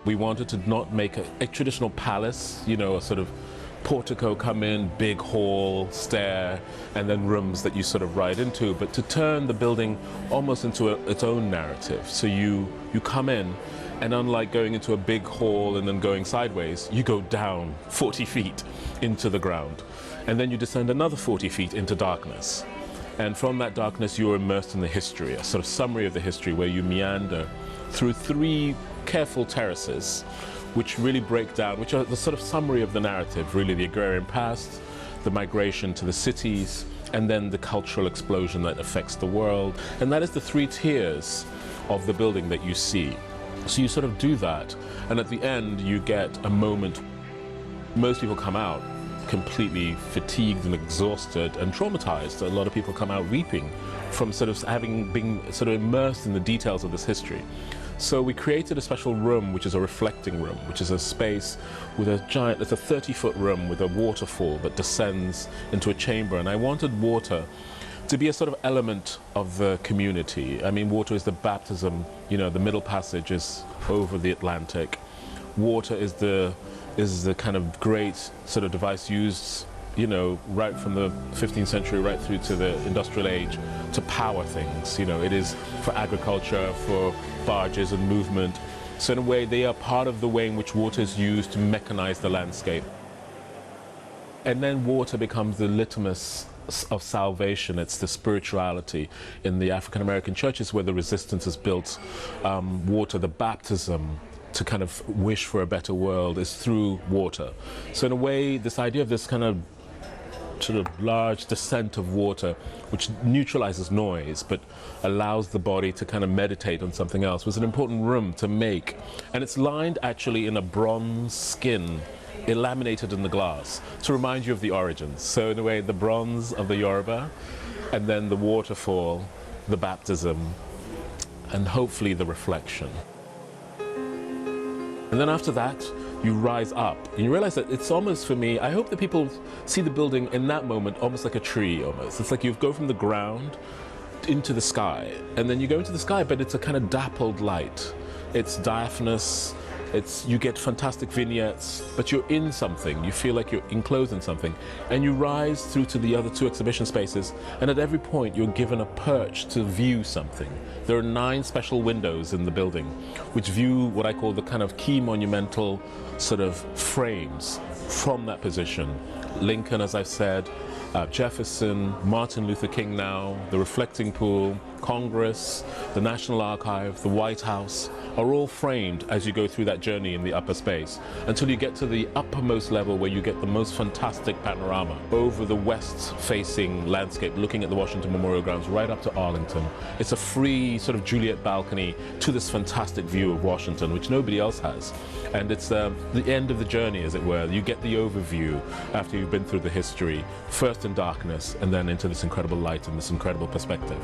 We wanted to not make a traditional palace, you know, a sort of portico come in, big hall, stair, and then rooms that you sort of ride into, but to turn the building almost into its own narrative. So you come in, and unlike going into a big hall and then going sideways, you go down 40 feet into the ground, and then you descend another 40 feet into darkness. And from that darkness, you're immersed in the history, a sort of summary of the history where you meander through 3 careful terraces, which really break down, which are the sort of summary of the narrative, really the agrarian past, the migration to the cities, and then the cultural explosion that affects the world. And that is the 3 tiers of the building that you see. So you sort of do that, and at the end you get a moment. Most people come out completely fatigued and exhausted and traumatized. A lot of people come out weeping from sort of having been sort of immersed in the details of this history. So we created a special room, which is a reflecting room, which is a space with a giant, it's a 30-foot room with a waterfall that descends into a chamber. And I wanted water to be a sort of element of the community. I mean, water is the baptism, you know, the Middle Passage is over the Atlantic. Water is the kind of great sort of device used, you know, right from the 15th century right through to the industrial age to power things. You know, it is for agriculture, for barges and movement. So in a way, they are part of the way in which water is used to mechanize the landscape. And then water becomes the litmus of salvation. It's the spirituality. In the African American churches where the resistance is built, water, the baptism to kind of wish for a better world is through water. So in a way, this idea of this kind of sort of large descent of water, which neutralizes noise but allows the body to kind of meditate on something else, was an important room to make. And it's lined actually in a bronze skin, laminated in the glass, to remind you of the origins. So in a way, the bronze of the Yoruba, and then the waterfall, the baptism, and hopefully the reflection. And then after that, you rise up and you realize that it's almost, for me, I hope that people see the building in that moment almost like a tree almost. It's like you go from the ground into the sky, and then you go into the sky, but it's a kind of dappled light. It's diaphanous, you get fantastic vignettes, but you're in something. You feel like you're enclosed in something. And you rise through to the other 2 exhibition spaces, and at every point you're given a perch to view something. There are 9 special windows in the building, which view what I call the kind of key monumental sort of frames from that position. Lincoln, as I've said, Jefferson, Martin Luther King now, the reflecting pool, Congress, the National Archive, the White House, are all framed as you go through that journey in the upper space, until you get to the uppermost level where you get the most fantastic panorama over the west-facing landscape, looking at the Washington Memorial Grounds right up to Arlington. It's a free sort of Juliet balcony to this fantastic view of Washington, which nobody else has. And it's the end of the journey, as it were. You get the overview after you've been through the history, first in darkness and then into this incredible light and this incredible perspective.